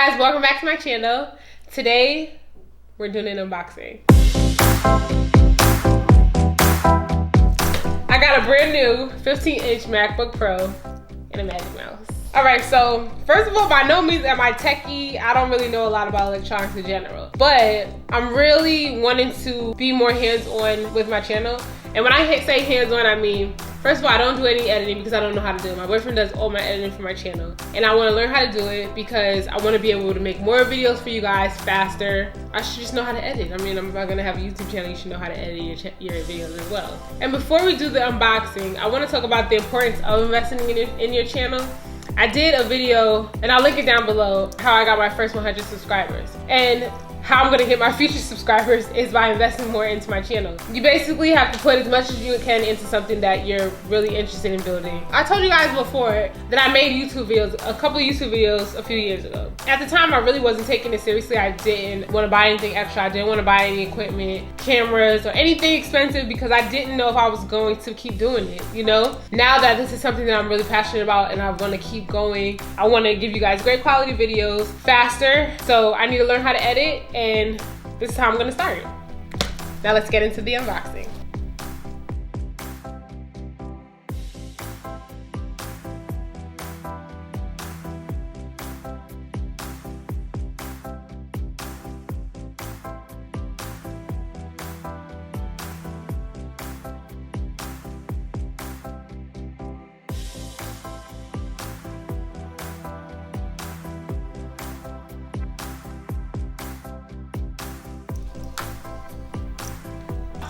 guys, welcome back to my channel. Today, we're doing an unboxing. I got a brand new 15-inch MacBook Pro and a Magic Mouse. Alright, so first of all, by no means am I techie. I don't really know a lot about electronics in general. But I'm really wanting to be more hands-on with my channel. And when I say hands-on, I mean, first of all, I don't do any editing because I don't know how to do it. My boyfriend does all my editing for my channel. And I want to learn how to do it because I want to be able to make more videos for you guys faster. I should just know how to edit. I mean, I'm not going to have a YouTube channel. You should know how to edit your videos as well. And before we do the unboxing, I want to talk about the importance of investing in your channel. I did a video, and I'll link it down below, how I got my first 100 subscribers. And how I'm gonna get my future subscribers is by investing more into my channel. You basically have to put as much as you can into something that you're really interested in building. I told you guys before that I made YouTube videos, a couple of YouTube videos a few years ago. At the time, I really wasn't taking it seriously. I didn't want to buy anything extra. I didn't want to buy any equipment, cameras, or anything expensive because I didn't know if I was going to keep doing it, you know? Now that this is something that I'm really passionate about and I want to keep going, I want to give you guys great quality videos faster. So I need to learn how to edit, and this is how I'm gonna start. Now let's get into the unboxing.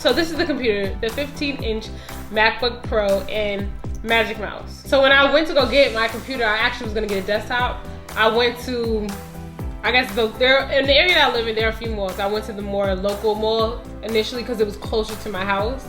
So this is the computer, the 15-inch MacBook Pro and Magic Mouse. So when I went to go get my computer, I actually was gonna get a desktop. I went to, I guess in the area that I live in, there are a few malls. I went to the more local mall initially because it was closer to my house.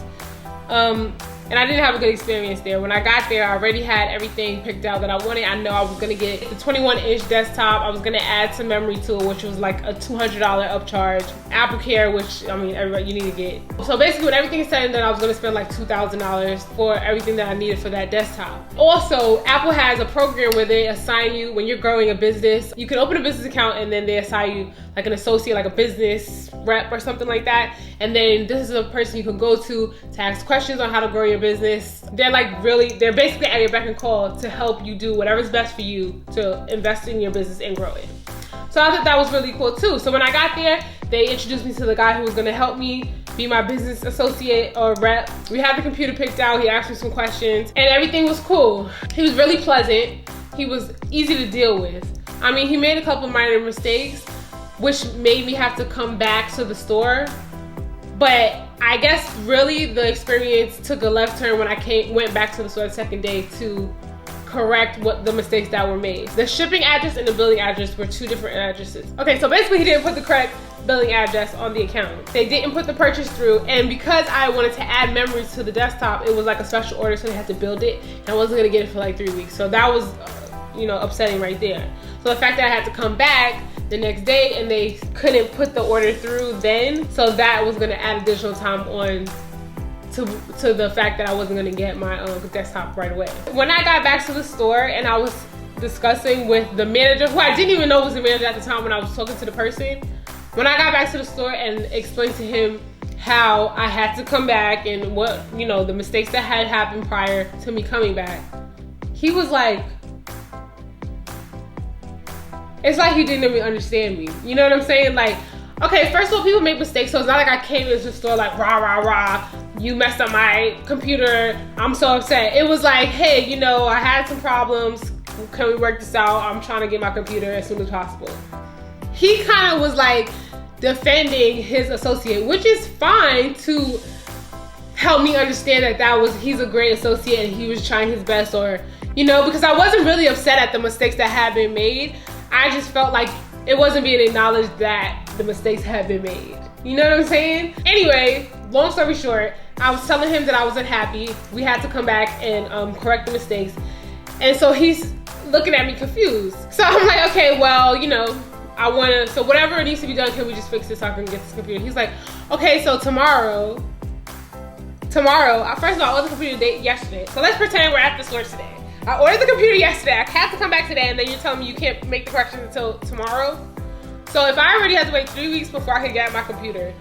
And I didn't have a good experience there. When I got there, I already had everything picked out that I wanted. I know I was gonna get the 21-inch desktop. I was gonna add some memory to it, which was like a $200 upcharge. Apple Care, which, I mean, everybody, you need to get. So basically, when everything is said and done, I was gonna spend like $2,000 for everything that I needed for that desktop. Also, Apple has a program where they assign you, when you're growing a business, you can open a business account and then they assign you like an associate, like a business rep or something like that. And then this is a person you can go to ask questions on how to grow your business. They're basically at your beck and call to help you do whatever's best for you to invest in your business and grow it. So I thought that was really cool too. So when I got there, they introduced me to the guy who was gonna help me be my business associate or rep. We had the computer picked out, he asked me some questions, and everything was cool. He was really pleasant. He was easy to deal with. I mean, he made a couple minor mistakes, which made me have to come back to the store. But I guess really the experience took a left turn when I went back to the store the second day to correct the mistakes that were made. The shipping address and the billing address were two different addresses. Okay, so basically he didn't put the correct billing address on the account. They didn't put the purchase through, and because I wanted to add memories to the desktop, it was like a special order, so they had to build it, and I wasn't gonna get it for like 3 weeks. So that was, upsetting right there. So the fact that I had to come back the next day and they couldn't put the order through then, so that was gonna add additional time on to the fact that I wasn't gonna get my desktop right away. When I got back to the store and I was discussing with the manager, who I didn't even know was the manager at the time when I was talking to the person, when I got back to the store and explained to him how I had to come back and what, the mistakes that had happened prior to me coming back, he was like, it's like he didn't even understand me. You know what I'm saying? Like, okay, first of all, people make mistakes, so it's not like I came into the store like, rah, rah, rah, you messed up my computer, I'm so upset. It was like, hey, I had some problems, can we work this out? I'm trying to get my computer as soon as possible. He kind of was like defending his associate, which is fine to help me understand that he's a great associate and he was trying his best, or, because I wasn't really upset at the mistakes that had been made. I just felt like it wasn't being acknowledged that the mistakes had been made. You know what I'm saying? Anyway, long story short, I was telling him that I wasn't happy. We had to come back and correct the mistakes. And so he's looking at me confused. So I'm like, okay, well, so whatever needs to be done, can we just fix this so I can get this computer? He's like, okay, so tomorrow, first of all, I ordered the computer yesterday. So let's pretend we're at the store today. I ordered the computer yesterday. I have to come back today, and then you're telling me you can't make the corrections until tomorrow. So if I already have to wait 3 weeks before I can get my computer,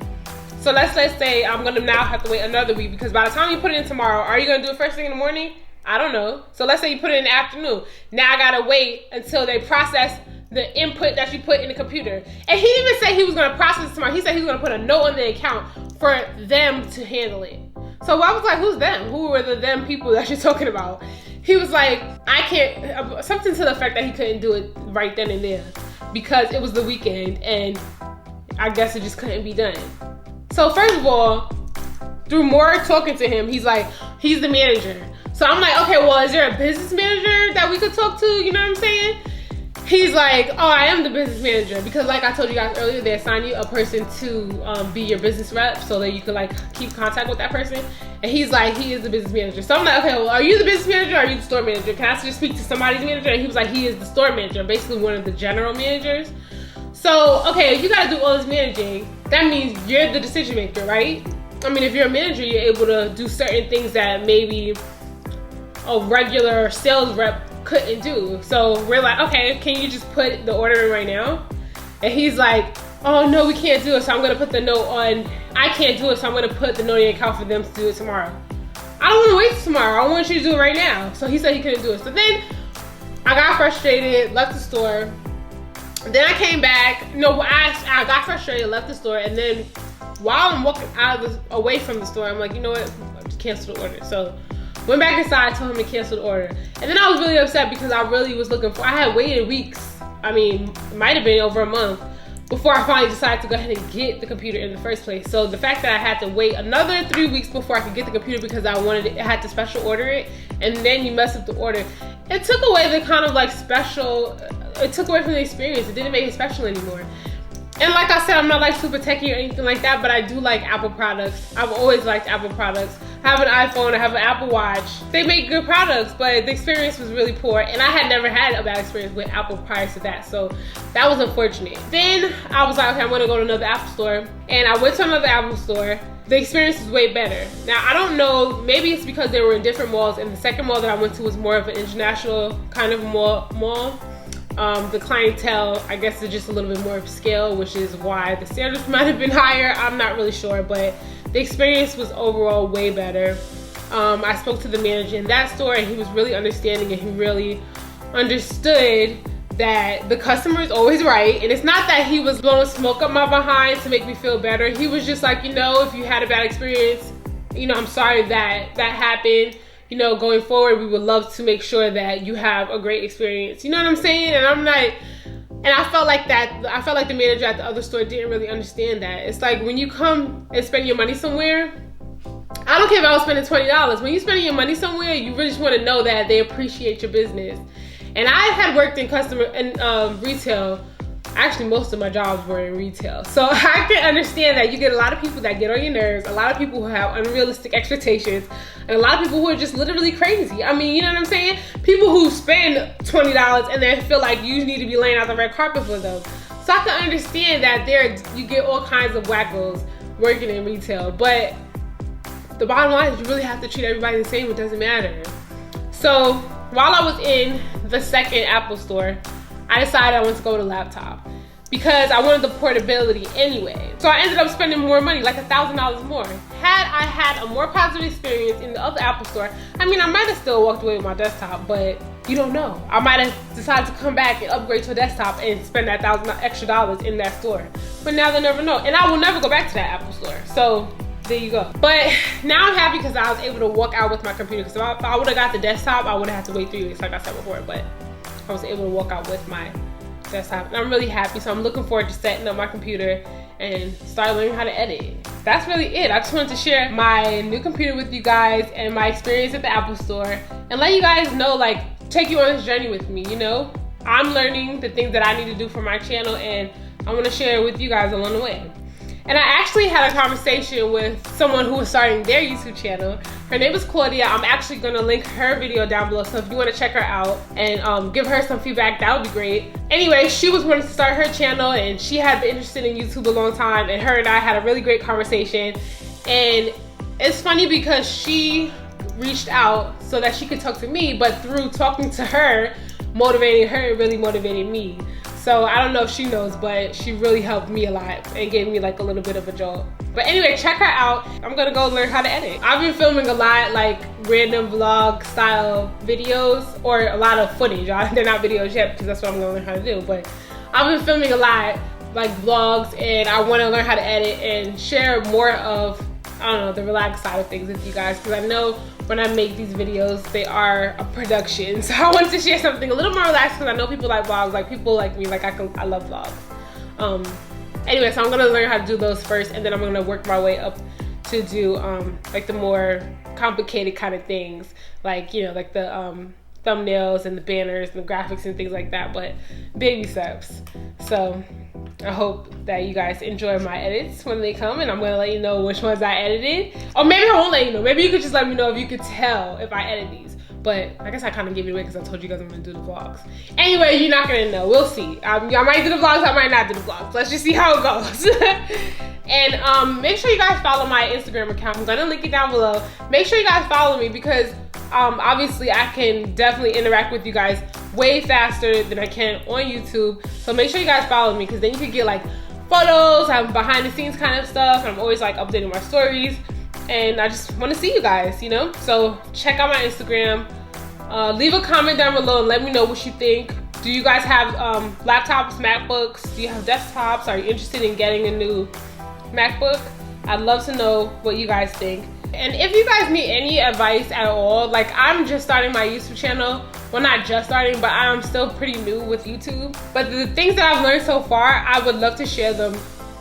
so let's say I'm gonna now have to wait another week, because by the time you put it in tomorrow, are you gonna do it first thing in the morning? I don't know. So let's say you put it in the afternoon. Now I gotta wait until they process the input that you put in the computer. And he didn't even say he was gonna process it tomorrow. He said he was gonna put a note on the account for them to handle it. So I was like, who's them? Who were the them people that you're talking about? He was like, I can't, something to the effect that he couldn't do it right then and there because it was the weekend and I guess it just couldn't be done. So first of all, through more talking to him, he's like, he's the manager. So I'm like, okay, well, is there a business manager that we could talk to? You know what I'm saying? He's like, oh, I am the business manager, because like I told you guys earlier, they assign you a person to be your business rep so that you could like keep contact with that person. And he's like, he is the business manager. So I'm like, okay, well, are you the business manager or are you the store manager? Can I just speak to somebody's manager? And he was like, he is the store manager, basically one of the general managers. So, okay, if you gotta do all this managing, that means you're the decision maker, right? I mean, if you're a manager, you're able to do certain things that maybe a regular sales rep couldn't do. So we're like, okay, can you just put the order in right now? And he's like, oh no, we can't do it, so I'm gonna put the note on. I can't do it, so I'm gonna put the note in your account for them to do it tomorrow. I don't wanna wait till tomorrow, I want you to do it right now. So he said he couldn't do it. So then I got frustrated, left the store. Then I came back, no, I got frustrated, left the store, and then while I'm walking away from the store, I'm like, you know what, just cancel the order. So went back inside, told him to cancel the order. And then I was really upset because I really was looking for, I had waited weeks. I mean, it might have been over a month before I finally decided to go ahead and get the computer in the first place. So the fact that I had to wait another 3 weeks before I could get the computer because I wanted it, I had to special order it, and then you mess up the order. It took away the kind of like special, it took away from the experience. It didn't make it special anymore. And like I said, I'm not like super techie or anything like that, but I do like Apple products. I've always liked Apple products. I have an iPhone, I have an Apple Watch. They make good products, but the experience was really poor. And I had never had a bad experience with Apple prior to that, so that was unfortunate. Then I was like, okay, I'm gonna go to another Apple store. And I went to another Apple store. The experience was way better. Now, I don't know, maybe it's because they were in different malls, and the second mall that I went to was more of an international kind of mall. The clientele, I guess, is just a little bit more upscale, which is why the standards might have been higher. I'm not really sure, but the experience was overall way better. I spoke to the manager in that store, and he was really understanding, and he really understood that the customer is always right. And it's not that he was blowing smoke up my behind to make me feel better. He was just like, you know, if you had a bad experience, you know, I'm sorry that that happened. You know, going forward, we would love to make sure that you have a great experience. You know what I'm saying? And I'm like, and I felt like the manager at the other store didn't really understand that. It's like when you come and spend your money somewhere, I don't care if I was spending $20. When you're spending your money somewhere, you really just want to know that they appreciate your business. And I had worked in retail. Actually, most of my jobs were in retail. So I can understand that you get a lot of people that get on your nerves, a lot of people who have unrealistic expectations, and a lot of people who are just literally crazy. I mean, you know what I'm saying? People who spend $20 and then feel like you need to be laying out the red carpet for them. So I can understand that you get all kinds of wackos working in retail. But the bottom line is you really have to treat everybody the same. It doesn't matter. So while I was in the second Apple store, I decided I wanted to go to laptop because I wanted the portability anyway. So I ended up spending more money, like $1,000 more. Had I had a more positive experience in the other Apple store, I mean, I might have still walked away with my desktop, but you don't know. I might have decided to come back and upgrade to a desktop and spend that $1,000 extra in that store. But now they'll never know. And I will never go back to that Apple store. So there you go. But now I'm happy because I was able to walk out with my computer. Because if I would have got the desktop, I would have had to wait 3 weeks like I said before. But I was able to walk out with my desktop, and I'm really happy. So I'm looking forward to setting up my computer and start learning how to edit. That's really it. I just wanted to share my new computer with you guys and my experience at the Apple store, and let you guys know, like, take you on this journey with me. You know, I'm learning the things that I need to do for my channel, and I want to share it with you guys along the way. And I actually had a conversation with someone who was starting their YouTube channel. Her name is Claudia. I'm actually gonna link her video down below, so if you wanna check her out and give her some feedback, that would be great. Anyway, she was wanting to start her channel, and she had been interested in YouTube a long time, and her and I had a really great conversation. And it's funny because she reached out so that she could talk to me, but through talking to her, motivating her, it really motivated me. So I don't know if she knows, but she really helped me a lot and gave me like a little bit of a jolt. But anyway, check her out. I'm gonna go learn how to edit. I've been filming a lot like random vlog style videos, or a lot of footage. They're not videos yet because that's what I'm gonna learn how to do. But I've been filming a lot like vlogs, and I wanna learn how to edit and share more of, I don't know, the relaxed side of things with you guys, because I know when I make these videos, they are a production. So I want to share something a little more relaxed, because I know people like vlogs, like people like me, like I love vlogs. Anyway, so I'm gonna learn how to do those first, and then I'm gonna work my way up to do like the more complicated kind of things, like, you know, like the thumbnails and the banners and the graphics and things like that, but baby steps. So I hope that you guys enjoy my edits when they come, and I'm gonna let you know which ones I edited. Or maybe I won't let you know. Maybe you could just let me know if you could tell if I edit these. But I guess I kind of gave it away because I told you guys I'm gonna do the vlogs. Anyway, you're not gonna know. We'll see. I might do the vlogs, I might not do the vlogs. Let's just see how it goes. And make sure you guys follow my Instagram account. I'm gonna link it down below. Make sure you guys follow me, because obviously I can definitely interact with you guys way faster than I can on YouTube. So make sure you guys follow me, because then you can get like photos, behind the scenes kind of stuff, and I'm always like updating my stories, and I just want to see you guys, you know? So check out my Instagram. Leave a comment down below and let me know what you think. Do you guys have laptops, MacBooks? Do you have desktops? Are you interested in getting a new MacBook? I'd love to know what you guys think. And if you guys need any advice at all, like, I'm just starting my YouTube channel. Well, not just starting, but I'm still pretty new with YouTube. But the things that I've learned so far, I would love to share them.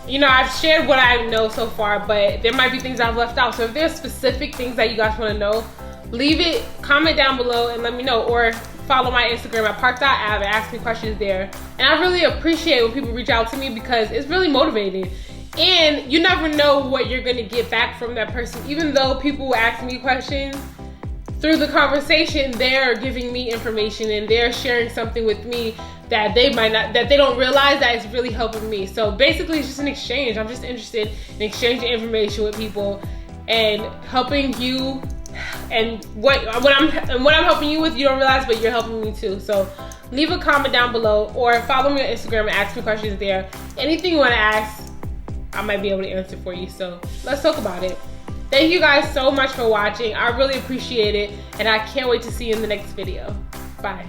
You know, I've shared what I know so far, but there might be things I've left out. So if there's specific things that you guys want to know, leave it, comment down below and let me know. Or follow my Instagram at park.av and ask me questions there. And I really appreciate when people reach out to me, because it's really motivating. And you never know what you're gonna get back from that person. Even though people will ask me questions, through the conversation, they're giving me information and they're sharing something with me that they might not, that they don't realize that it's really helping me. So basically it's just an exchange. I'm just interested in exchanging information with people and helping you. And what I'm helping you with, you don't realize, but you're helping me too. So leave a comment down below, or follow me on Instagram and ask me questions there. Anything you want to ask, I might be able to answer for you. So let's talk about it. Thank you guys so much for watching. I really appreciate it, and I can't wait to see you in the next video. Bye.